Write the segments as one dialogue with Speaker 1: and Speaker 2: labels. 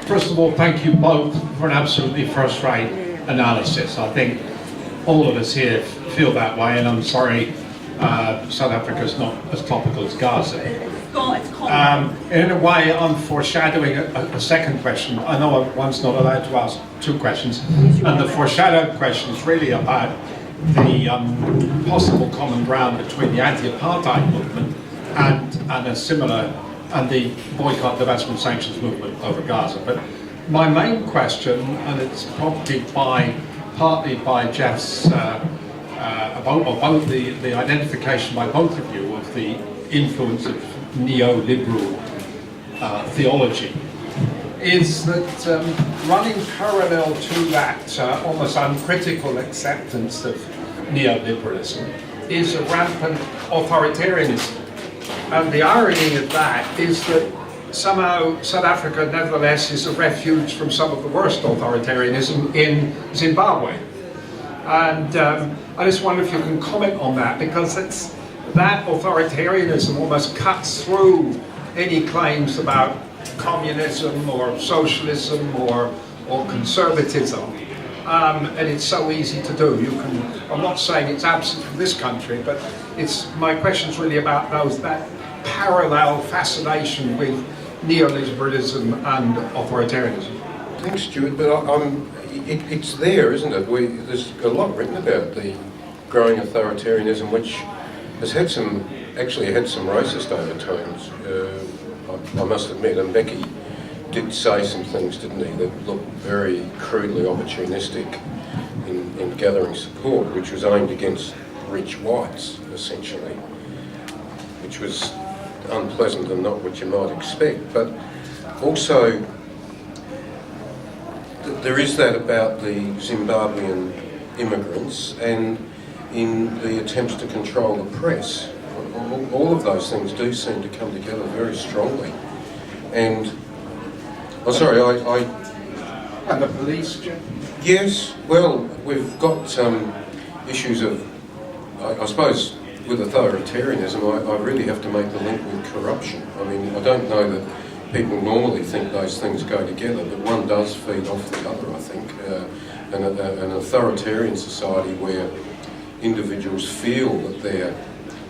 Speaker 1: First of all, thank you both for an absolutely first-rate analysis. I think all of us here feel that way, and I'm sorry South Africa's not as topical as Gaza. In a way, I'm foreshadowing a second question. I know one's not allowed to ask two questions, and the foreshadowed question is really about the possible common ground between the anti-apartheid movement and a similar, and the boycott, divestment, sanctions movement over Gaza. But my main question, and it's prompted partly by Jeff's about the identification by both of you of the influence of neoliberal theology, is that running parallel to that almost uncritical acceptance of neoliberalism is a rampant authoritarianism. And the irony of that is that somehow South Africa nevertheless is a refuge from some of the worst authoritarianism in Zimbabwe. And I just wonder if you can comment on that, because that authoritarianism almost cuts through any claims about communism or socialism or conservatism. And it's so easy to do. I'm not saying it's absent from this country, but my question's really about that parallel fascination with neoliberalism and authoritarianism.
Speaker 2: Thanks, Stuart, but it's there, isn't it? There's a lot written about the growing authoritarianism, which has actually had some racist overtones, I must admit, and Becky did say some things, didn't he, that looked very crudely opportunistic in gathering support, which was aimed against rich whites, essentially, which was unpleasant and not what you might expect. But also, there is that about the Zimbabwean immigrants and in the attempts to control the press. All of those things do seem to come together very strongly. And I'm sorry,
Speaker 1: And the police, Jim?
Speaker 2: Yes, well, we've got issues of, I suppose, with authoritarianism, I really have to make the link with corruption. I mean, I don't know that people normally think those things go together, but one does feed off the other, I think. An authoritarian society where individuals feel that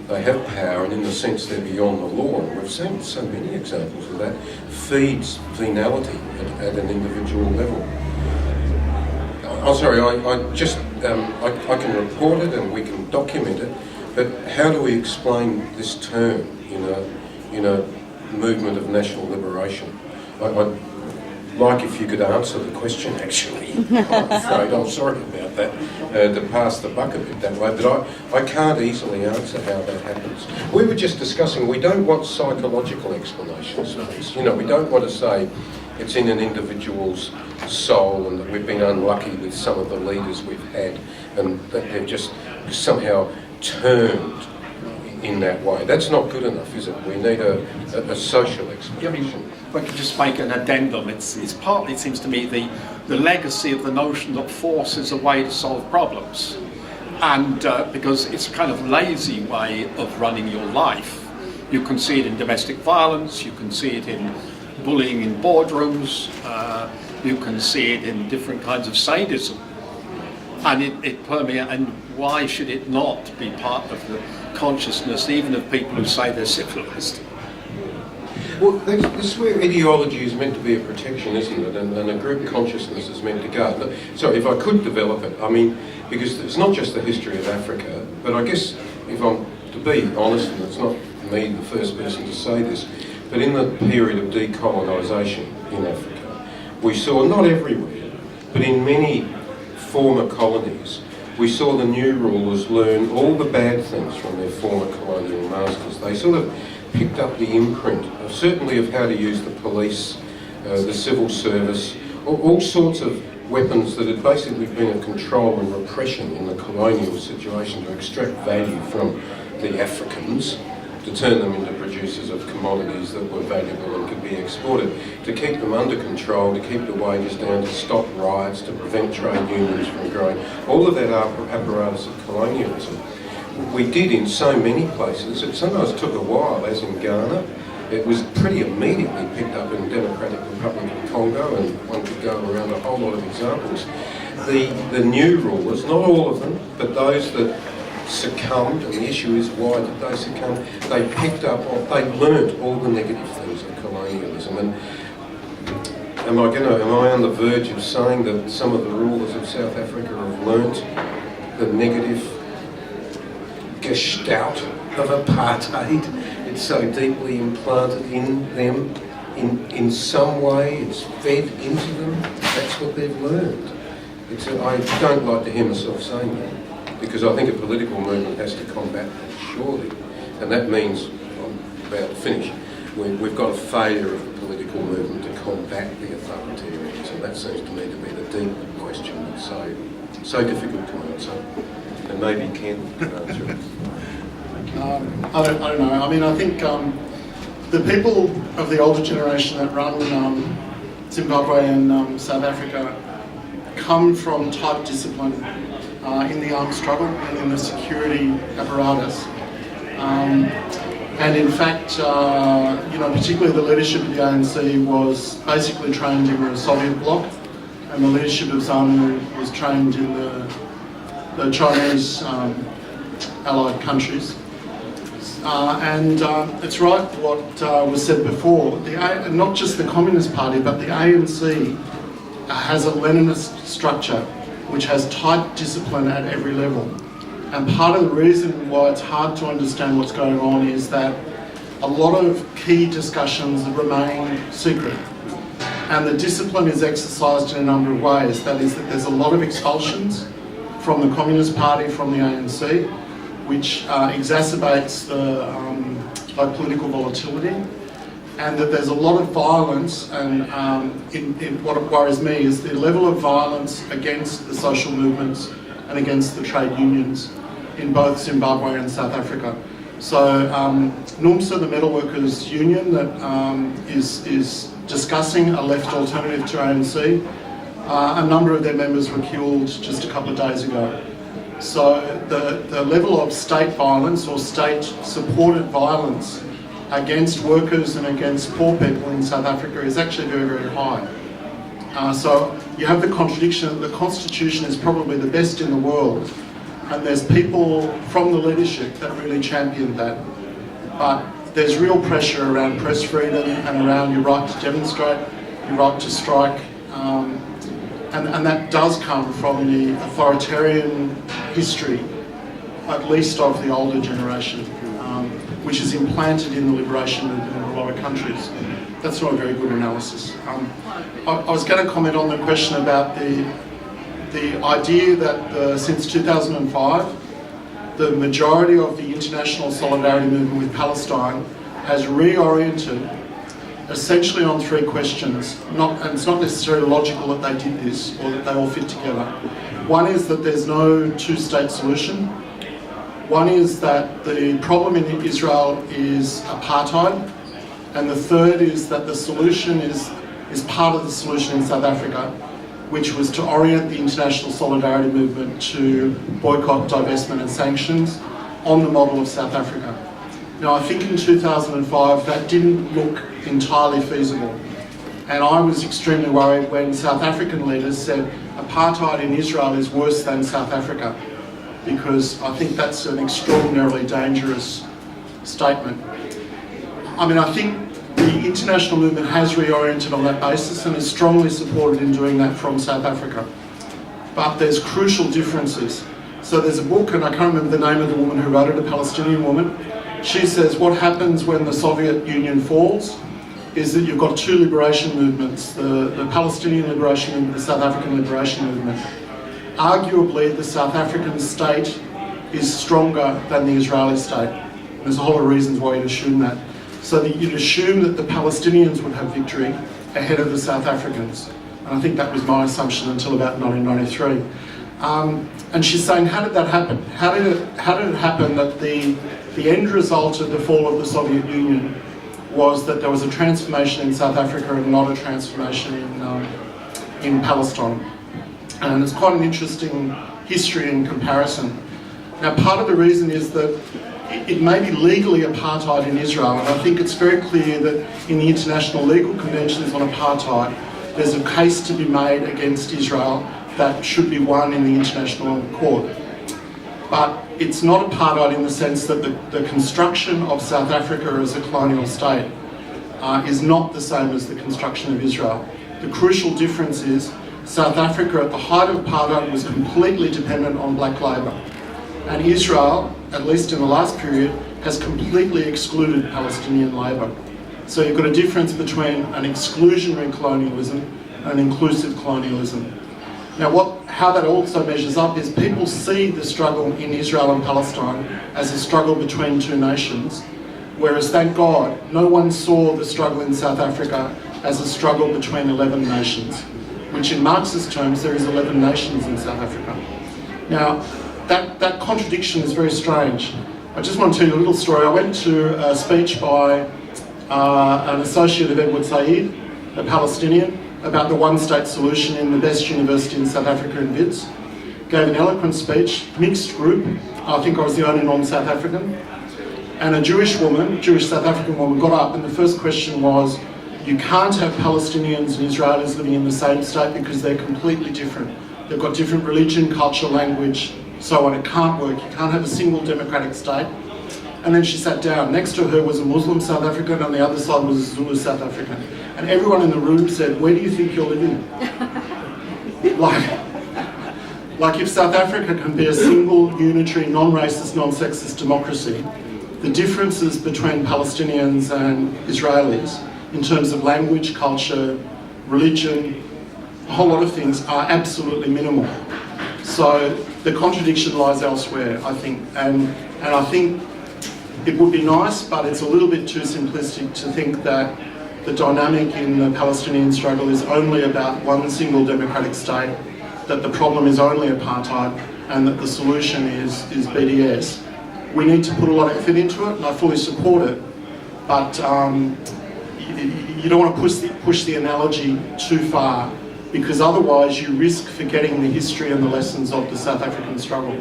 Speaker 2: they have power, and in the sense they're beyond the law, and we've seen so many examples of that, feeds venality at an individual level. I'm sorry, I can report it and we can document it, but how do we explain this term in a movement of national liberation? I'd like if you could answer the question, actually. I'm afraid, I'm sorry about that, to pass the buck a bit that way, but I can't easily answer how that happens. We were just discussing, we don't want psychological explanations for this. We don't want to say it's in an individual's soul and that we've been unlucky with some of the leaders we've had and that they've just somehow turned in that way. That's not good enough, is it? We need a social explanation.
Speaker 1: If I could just make an addendum, it's partly, it seems to me, the legacy of the notion that force is a way to solve problems. And because it's a kind of lazy way of running your life. You can see it in domestic violence, you can see it in bullying in boardrooms, you can see it in different kinds of sadism. And it permeates, and why should it not be part of the consciousness, even of people who say they're civilized?
Speaker 2: Well, this is where ideology is meant to be a protection, isn't it? And a group consciousness is meant to guard. Sorry, if I could develop it, I mean, because it's not just the history of Africa, but I guess if I'm to be honest, and it's not me the first person to say this, but in the period of decolonisation in Africa, we saw, not everywhere, but in many former colonies, we saw the new rulers learn all the bad things from their former colonial masters. They sort of picked up the imprint, certainly of how to use the police, the civil service, all sorts of weapons that had basically been a control and repression in the colonial situation to extract value from the Africans, to turn them into producers of commodities that were valuable and could be exported, to keep them under control, to keep the wages down, to stop riots, to prevent trade unions from growing. All of that apparatus of colonialism we did in so many places. It sometimes took a while, as in Ghana, it was pretty immediately picked up in the Democratic Republic of Congo, and one could go around a whole lot of examples. The new rulers, not all of them, but those that succumbed, and the issue is why did they succumb? They picked up, they learnt all the negative things of colonialism. And am I on the verge of saying that some of the rulers of South Africa have learnt the negative gestalt of apartheid? It's so deeply implanted in them. In some way, it's fed into them. That's what they've learned. I don't like to hear myself saying that, because I think a political movement has to combat that, surely. And that means, I'm about to finish, we've got a failure of the political movement to combat the authoritarians, and that seems to me to be the deep question that's so difficult to answer. And maybe Ken can answer it.
Speaker 3: I don't know. I mean, I think the people of the older generation that run Zimbabwe and South Africa come from tight discipline in the armed struggle and in the security apparatus. And in fact, particularly the leadership of the ANC was basically trained in the Soviet bloc, and the leadership of ZANU was trained in the Chinese allied countries. It's right what was said before. Not just the Communist Party, but the ANC has a Leninist structure which has tight discipline at every level. And part of the reason why it's hard to understand what's going on is that a lot of key discussions remain secret. And the discipline is exercised in a number of ways. That is, that there's a lot of expulsions from the Communist Party, from the ANC, which exacerbates the political volatility, and that there's a lot of violence, and what worries me is the level of violence against the social movements and against the trade unions in both Zimbabwe and South Africa. So NUMSA, the metalworkers union that is discussing a left alternative to ANC, a number of their members were killed just a couple of days ago. So the level of state violence or state-supported violence against workers and against poor people in South Africa is actually very, very high. So you have the contradiction that the Constitution is probably the best in the world, and there's people from the leadership that really champion that. But there's real pressure around press freedom and around your right to demonstrate, your right to strike, and that does come from the authoritarian history, at least of the older generation, which is implanted in the liberation movement in a lot of countries. That's not a very good analysis. I was going to comment on the question about the idea that since 2005, the majority of the international solidarity movement with Palestine has reoriented essentially on three questions. And it's not necessarily logical that they did this or that they all fit together. One is that there's no two-state solution. One is that the problem in Israel is apartheid. And the third is that the solution is part of the solution in South Africa, which was to orient the international solidarity movement to boycott, divestment and sanctions on the model of South Africa. Now, I think in 2005 that didn't look entirely feasible. And I was extremely worried when South African leaders said apartheid in Israel is worse than South Africa, because I think that's an extraordinarily dangerous statement. I mean, I think the international movement has reoriented on that basis and is strongly supported in doing that from South Africa. But there's crucial differences. So there's a book, and I can't remember the name of the woman who wrote it, a Palestinian woman. She says what happens when the Soviet Union falls is that you've got two liberation movements, the Palestinian liberation movement, the South African liberation movement. Arguably, the South African state is stronger than the Israeli state. There's a whole lot of reasons why you'd assume that. So that you'd assume that the Palestinians would have victory ahead of the South Africans. And I think that was my assumption until about 1993. And she's saying, how did that happen? How did it happen that the end result of the fall of the Soviet Union was that there was a transformation in South Africa and not a transformation in Palestine? And it's quite an interesting history in comparison. Now, part of the reason is that it may be legally apartheid in Israel, and I think it's very clear that in the international legal conventions on apartheid, there's a case to be made against Israel that should be won in the international court. But it's not apartheid in the sense that the construction of South Africa as a colonial state is not the same as the construction of Israel. The crucial difference is South Africa at the height of apartheid was completely dependent on black labour. And Israel, at least in the last period, has completely excluded Palestinian labour. So you've got a difference between an exclusionary colonialism and an inclusive colonialism. Now how that also measures up is people see the struggle in Israel and Palestine as a struggle between two nations, whereas thank God, no one saw the struggle in South Africa as a struggle between 11 nations, which in Marxist terms, there is 11 nations in South Africa. Now, that contradiction is very strange. I just want to tell you a little story. I went to a speech by an associate of Edward Said, a Palestinian, about the one-state solution in the best university in South Africa in Wits. Gave an eloquent speech, mixed group. I think I was the only non-South African. And a Jewish South African woman got up, and the first question was, you can't have Palestinians and Israelis living in the same state because they're completely different. They've got different religion, culture, language, so on. It can't work. You can't have a single democratic state. And then she sat down. Next to her was a Muslim South African, and the other side was a Zulu South African. And everyone in the room said, where do you think you're living? Like if South Africa can be a single, unitary, non-racist, non-sexist democracy, the differences between Palestinians and Israelis in terms of language, culture, religion, a whole lot of things are absolutely minimal. So the contradiction lies elsewhere, I think. And I think it would be nice, but it's a little bit too simplistic to think that the dynamic in the Palestinian struggle is only about one single democratic state, that the problem is only apartheid, and that the solution is BDS. We need to put a lot of effort into it, and I fully support it, but you don't want to push the analogy too far, because otherwise you risk forgetting the history and the lessons of the South African struggle.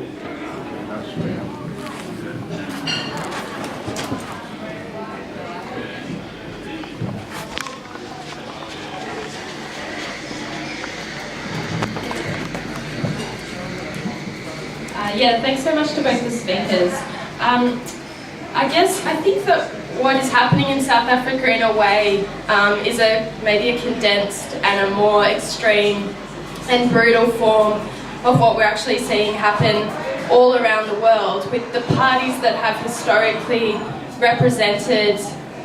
Speaker 4: Yeah, thanks so much to both the speakers. I think that what is happening in South Africa in a way is maybe a condensed and a more extreme and brutal form of what we're actually seeing happen all around the world, with the parties that have historically represented,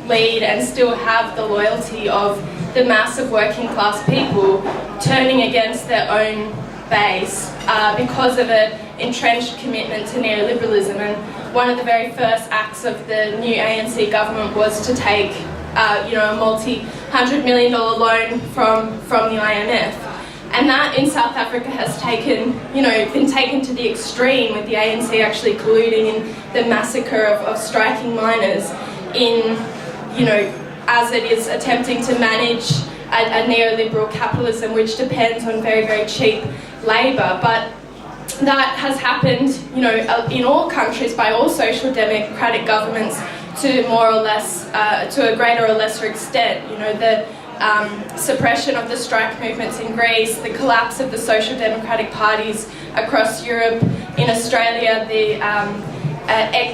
Speaker 4: lead and still have the loyalty of the mass of working class people turning against their own base because of an entrenched commitment to neoliberalism. And one of the very first acts of the new ANC government was to take a multi-$100 million loan from the IMF. And that in South Africa has been taken to the extreme, with the ANC actually colluding in the massacre of striking miners as it is attempting to manage a neoliberal capitalism which depends on very, very cheap labour. But that has happened, in all countries by all social democratic governments to more or less, to a greater or lesser extent. The suppression of the strike movements in Greece, the collapse of the social democratic parties across Europe, in Australia, the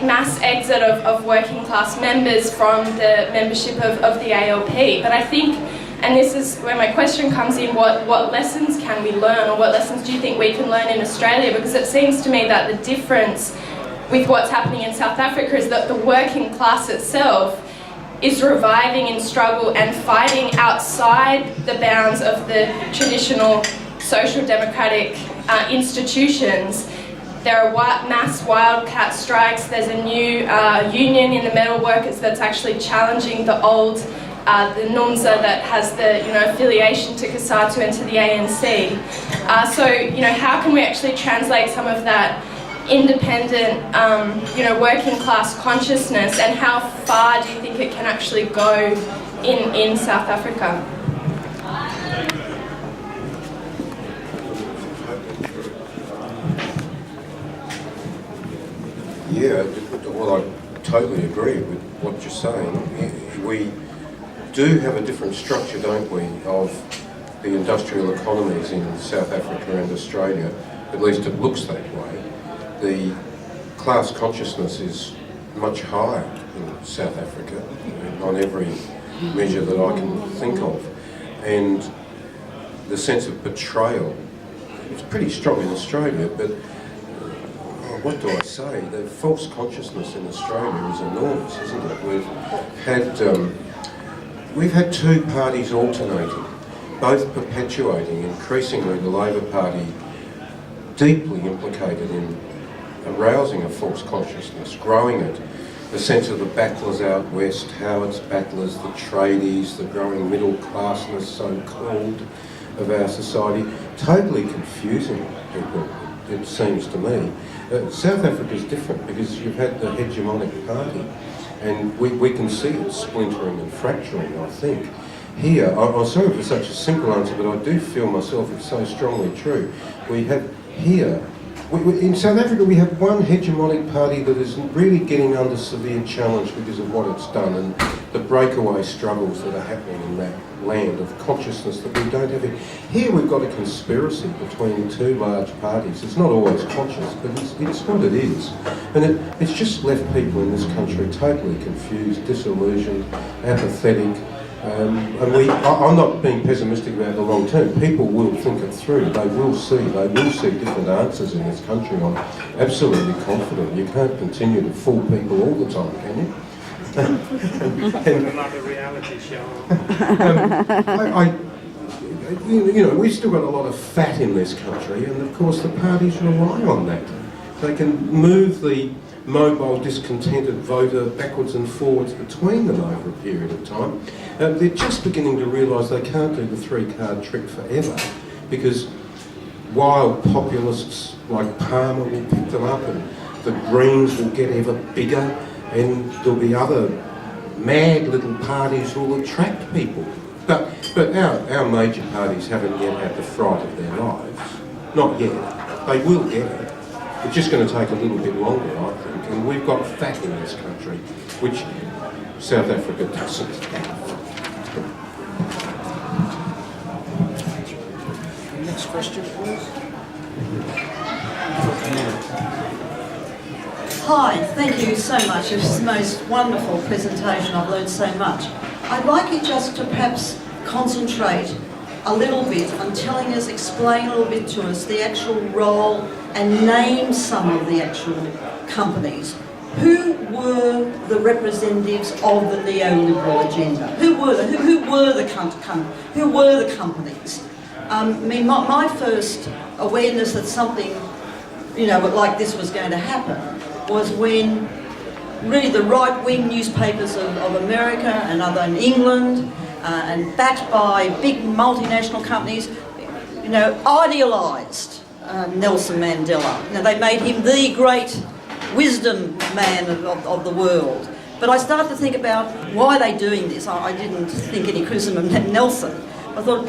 Speaker 4: mass exit of working class members from the membership of the ALP. But I think, and this is where my question comes in, what lessons can we learn, or what lessons do you think we can learn in Australia? Because it seems to me that the difference with what's happening in South Africa is that the working class itself is reviving in struggle and fighting outside the bounds of the traditional social democratic institutions. There are mass wildcat strikes. There's a new union in the metal workers that's actually challenging the old, the NUMSA that has the affiliation to COSATU and to the ANC. So how can we actually translate some of that independent, working class consciousness, and how far do you think it can actually go in South Africa?
Speaker 2: Yeah, well, totally agree with what you're saying. We do have a different structure, don't we, of the industrial economies in South Africa and Australia. At least it looks that way. The class consciousness is much higher in South Africa on every measure that I can think of. And the sense of betrayal is pretty strong in Australia, but what do I say? The false consciousness in Australia is enormous, isn't it? We've had two parties alternating, both perpetuating increasingly the Labor Party deeply implicated in arousing a false consciousness, growing it, the sense of the backlers out west, Howard's backlers, the tradies, the growing middle classness, so-called, of our society, totally confusing people, it seems to me. South Africa is different because you've had the hegemonic party, and we can see it splintering and fracturing, I think. Here, I'm sorry for such a simple answer, but I do feel myself it's so strongly true. We have here, in South Africa we have one hegemonic party that is really getting under severe challenge because of what it's done and the breakaway struggles that are happening in that land of consciousness that we don't have here. Here we've got a conspiracy between two large parties. It's not always conscious, but it's what it is. And it's just left people in this country totally confused, disillusioned, apathetic. I'm not being pessimistic about the long term. People will think it through. They will see different answers in this country. I'm absolutely confident. You can't continue to fool people all the time, can you?
Speaker 5: Another reality show.
Speaker 2: We've still got a lot of fat in this country, and of course the parties rely on that. They can move the mobile, discontented voter backwards and forwards between them over a period of time. They're just beginning to realise they can't do the three-card trick forever, because wild populists like Palmer will pick them up, and the Greens will get ever bigger, and there'll be other mad little parties who will attract people. But our major parties haven't yet had the fright of their lives. Not yet. They will get it. It's just going to take a little bit longer, I think. And we've got fat in this country, which South Africa doesn't have.
Speaker 5: Next question, please.
Speaker 6: Hi, thank you so much. It's the most wonderful presentation. I've learned so much. I'd like you just to perhaps concentrate a little bit on telling us, explain a little bit to us the actual role and name some of the actual companies. Who were the representatives of the neoliberal agenda? Who were the companies? My first awareness that something, like this was going to happen was when really the right-wing newspapers of America and other in England and backed by big multinational companies, idealised Nelson Mandela. Now, they made him the great wisdom man of the world. But I started to think about why are they doing this. I didn't think any criticism of Nelson. I thought,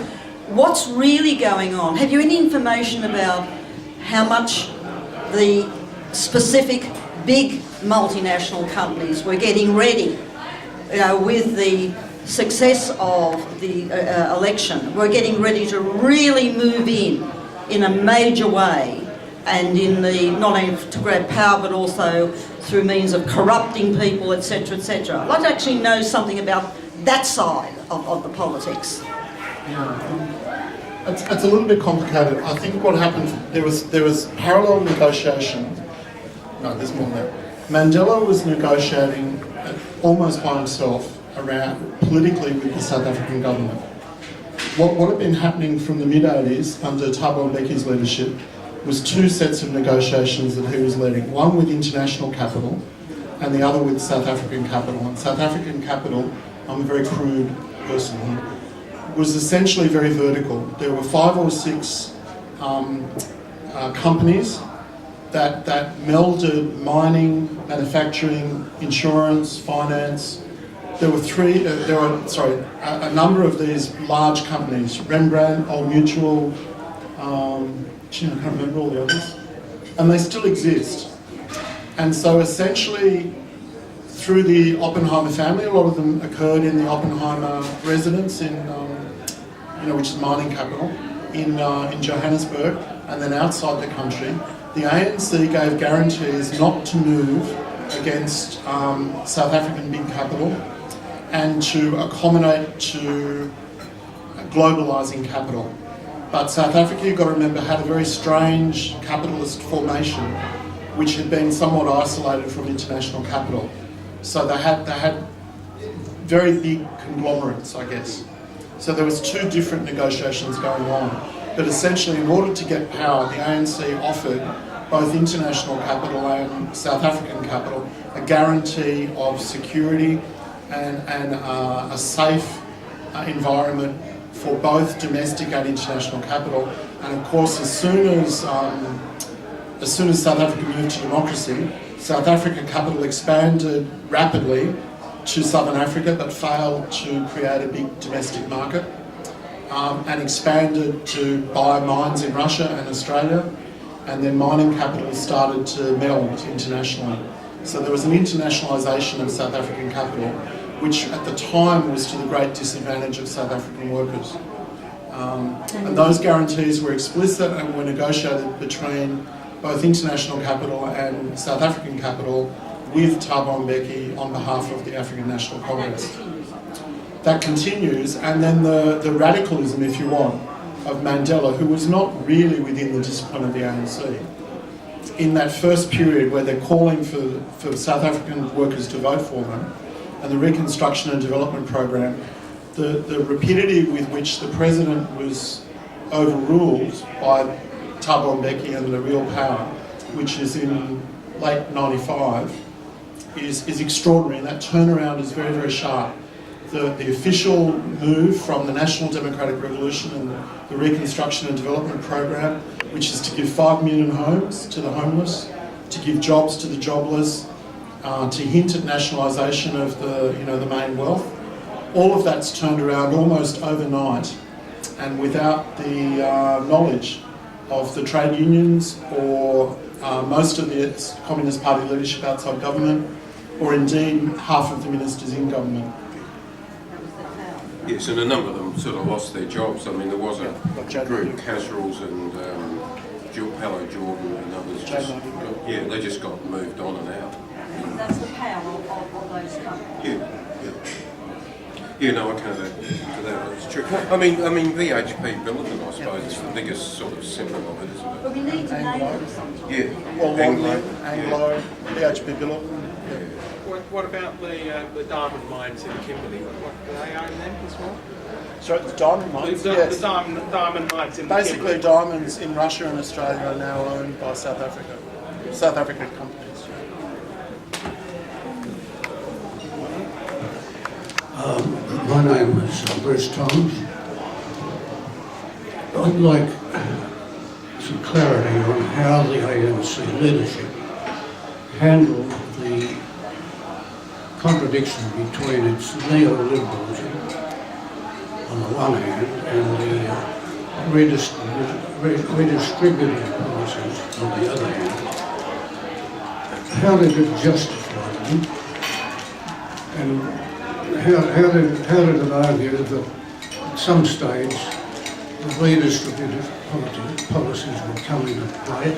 Speaker 6: what's really going on? Have you any information about how much the specific big multinational companies were getting ready, with the success of the election, were getting ready to really move in a major way, and in the not only to grab power but also through means of corrupting people, etc., etc. I'd like to actually know something about that side of the politics.
Speaker 3: Yeah, it's a little bit complicated. I think what happened, there was parallel negotiation. No, there's more than that. Mandela was negotiating almost by himself around politically with the South African government. What had been happening from the mid-80s under Thabo Mbeki's leadership was two sets of negotiations that he was leading. One with international capital and the other with South African capital. And South African capital, I'm a very crude person here, was essentially very vertical. There were 5 or 6 companies that melded mining, manufacturing, insurance, finance. There were a number of these large companies, Rembrandt, Old Mutual, I can't remember all the others, and they still exist. And so essentially, through the Oppenheimer family. A lot of them occurred in the Oppenheimer residence in, which is mining capital, in Johannesburg, and then outside the country. The ANC gave guarantees not to move against South African big capital and to accommodate to globalising capital. But South Africa, you've got to remember, had a very strange capitalist formation which had been somewhat isolated from international capital. So they had very big conglomerates, I guess. So there was two different negotiations going on. But essentially, in order to get power, the ANC offered both international capital and South African capital a guarantee of security and a safe environment for both domestic and international capital. And of course, as soon as South Africa moved to democracy, South Africa capital expanded rapidly to Southern Africa, but failed to create a big domestic market, and expanded to buy mines in Russia and Australia, and then mining capital started to meld internationally. So there was an internationalisation of South African capital, which at the time was to the great disadvantage of South African workers. And those guarantees were explicit and were negotiated between both international capital and South African capital with Thabo Mbeki on behalf of the African National Congress. That continues, and then the radicalism, if you want, of Mandela, who was not really within the discipline of the ANC. In that first period where they're calling for South African workers to vote for them, and the Reconstruction and Development Program, the rapidity with which the president was overruled by Thabo Mbeki and the real power, which is in late 95, is extraordinary, and that turnaround is very, very sharp. The official move from the National Democratic Revolution and the Reconstruction and Development Program, which is to give 5 million homes to the homeless, to give jobs to the jobless, to hint at nationalisation of the main wealth. All of that's turned around almost overnight, and without the knowledge of the trade unions or most of the Communist Party leadership outside government, or indeed half of the ministers in government.
Speaker 2: Yes, and a number of them sort of lost their jobs. I mean, there was a group, Casserols and Palo Jordan and others. They just got moved on and out.
Speaker 6: That's the power of those companies.
Speaker 2: Yeah, no, I can't add to that. It's true. I mean, VHP Billiton, I suppose, is the biggest sort of symbol of it, isn't it?
Speaker 6: But we need to name them something.
Speaker 2: Yeah.
Speaker 3: Well, Anglo, VHP Billiton.
Speaker 5: What about the diamond mines in Kimberley? Do they own them as well?
Speaker 3: So the diamond mines?
Speaker 5: The diamond mines in
Speaker 3: Basically,
Speaker 5: Kimberley.
Speaker 3: diamonds in Russia and Australia are now owned by South Africa. South African companies.
Speaker 7: My name is Bruce Thomas. I'd like some clarity on how the ANC leadership handled the contradiction between its neoliberalism on the one hand and the redistributive policies on the other hand. How did it justify them? And how did it argue that at some stage the redistributive policies would come into play?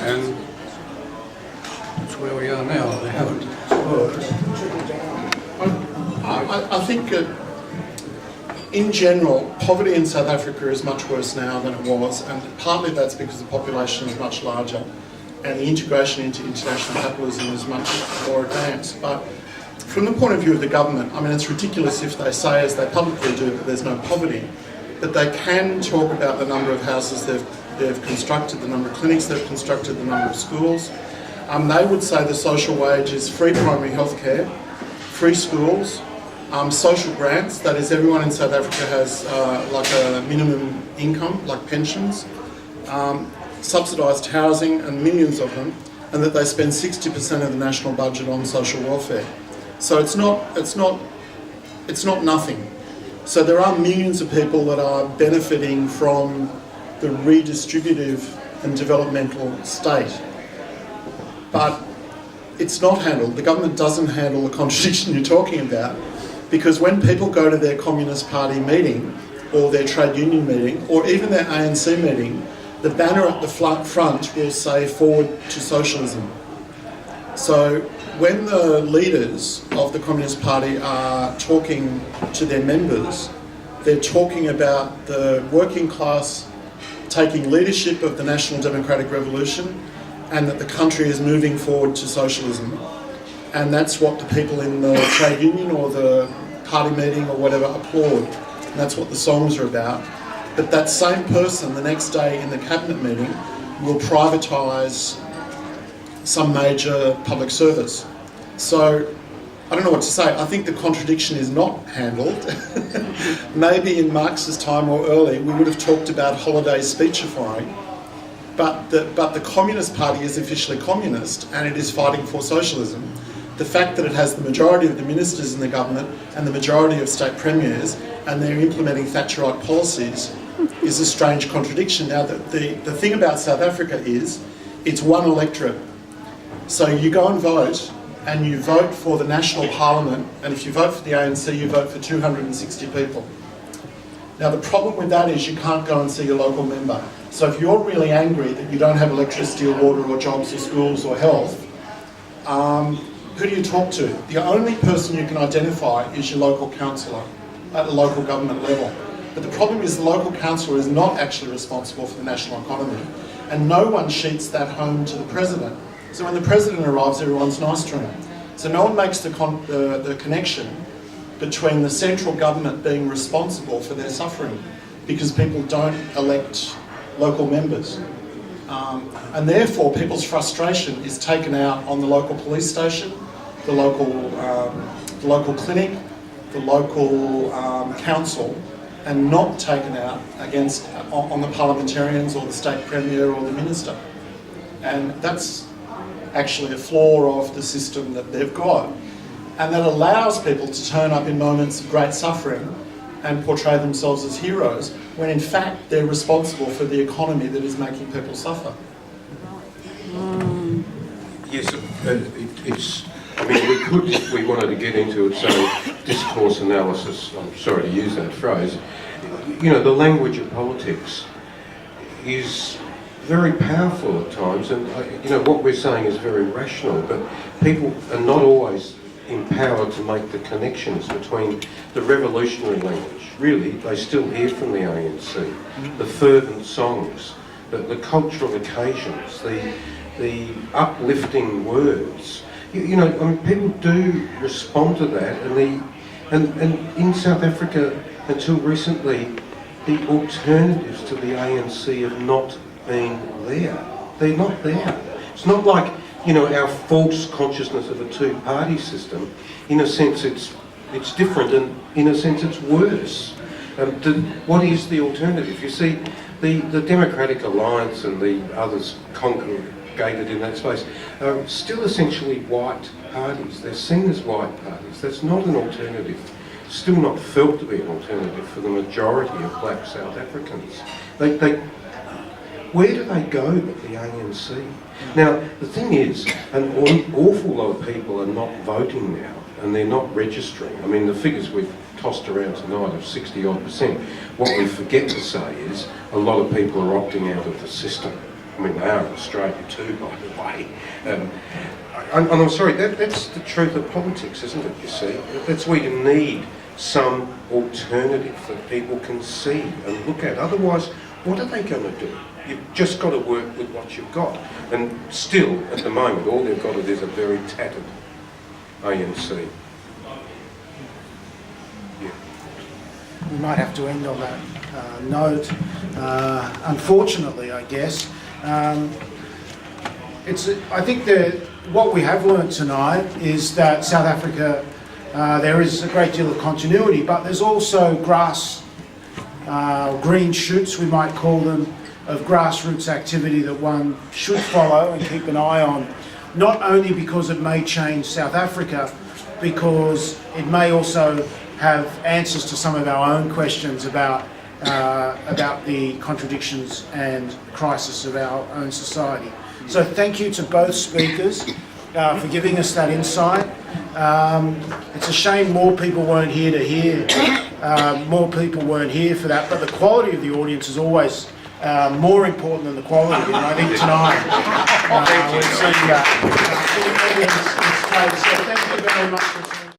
Speaker 7: And that's where we are now. They haven't.
Speaker 3: I think in general, poverty in South Africa is much worse now than it was, and partly that's because the population is much larger and the integration into international capitalism is much more advanced. But from the point of view of the government, I mean, it's ridiculous if they say, as they publicly do, that there's no poverty, but they can talk about the number of houses they've constructed, the number of clinics they've constructed, the number of schools. They would say the social wage is free primary health care, free schools, social grants, that is everyone in South Africa has like a minimum income, like pensions, subsidised housing, and millions of them, and that they spend 60% of the national budget on social welfare. So it's not nothing. So there are millions of people that are benefiting from the redistributive and developmental state. But it's not handled. The government doesn't handle the contradiction you're talking about, because when people go to their Communist Party meeting or their trade union meeting or even their ANC meeting, the banner at the front will say "Forward to Socialism." So when the leaders of the Communist Party are talking to their members, they're talking about the working class taking leadership of the National Democratic Revolution and that the country is moving forward to socialism. And that's what the people in the trade union or the party meeting or whatever applaud. And that's what the songs are about. But that same person the next day in the cabinet meeting will privatise some major public service. So I don't know what to say. I think the contradiction is not handled. Maybe in Marx's time or early we would have talked about holiday speechifying, but the Communist Party is officially communist and it is fighting for socialism. The fact that it has the majority of the ministers in the government and the majority of state premiers and they're implementing Thatcherite policies is a strange contradiction. Now, the thing about South Africa is it's one electorate. So you go and vote, and you vote for the National Parliament, and if you vote for the ANC, you vote for 260 people. Now, the problem with that is you can't go and see your local member. So if you're really angry that you don't have electricity or water or jobs or schools or health, who do you talk to? The only person you can identify is your local councillor at the local government level. But the problem is the local councillor is not actually responsible for the national economy, and no one sheets that home to the president. So when the president arrives, everyone's nice to him. So no one makes the connection between the central government being responsible for their suffering, because people don't elect local members. And therefore people's frustration is taken out on the local police station, the local clinic, the local council, and not taken out on the parliamentarians or the state premier or the minister. And that's actually a flaw of the system that they've got. And that allows people to turn up in moments of great suffering and portray themselves as heroes, when in fact they're responsible for the economy that is making people suffer.
Speaker 2: Yes, it's. I mean, we could, if we wanted to get into it, say, discourse analysis. I'm sorry to use that phrase. You know, the language of politics is very powerful at times, and you know what we're saying is very rational. But people are not always empowered to make the connections between the revolutionary language. Really, they still hear from the ANC, the fervent songs, the cultural occasions, the uplifting words. You know, I mean, people do respond to that, and in South Africa, until recently, the alternatives to the ANC have not been there. They're not there. It's not like, you know, our false consciousness of a two-party system. In a sense, it's different, and in a sense, it's worse. What is the alternative? You see, the Democratic Alliance and the others congregated in that space are still essentially white parties. They're seen as white parties. That's not an alternative. Still not felt to be an alternative for the majority of black South Africans. Where do they go but the ANC? Now, the thing is, an awful lot of people are not voting now, and they're not registering. I mean, the figures we've tossed around tonight of 60-odd%. What we forget to say is a lot of people are opting out of the system. I mean, they are in Australia too, by the way. And I'm sorry, that's the truth of politics, isn't it, you see? That's where you need some alternative that people can see and look at. Otherwise, what are they going to do? You've just got to work with what you've got. And still, at the moment, all they've got is a very tattered ANC. Yeah.
Speaker 8: We might have to end on that note. Unfortunately, I guess. I think that what we have learned tonight is that South Africa, there is a great deal of continuity, but there's also green shoots, we might call them, of grassroots activity that one should follow and keep an eye on, not only because it may change South Africa, because it may also have answers to some of our own questions about the contradictions and crisis of our own society. So thank you to both speakers. for giving us that insight. It's a shame more people weren't here to hear, more people weren't here for that, but the quality of the audience is always more important than the quality, and I think tonight we've seen that. So thank you very much for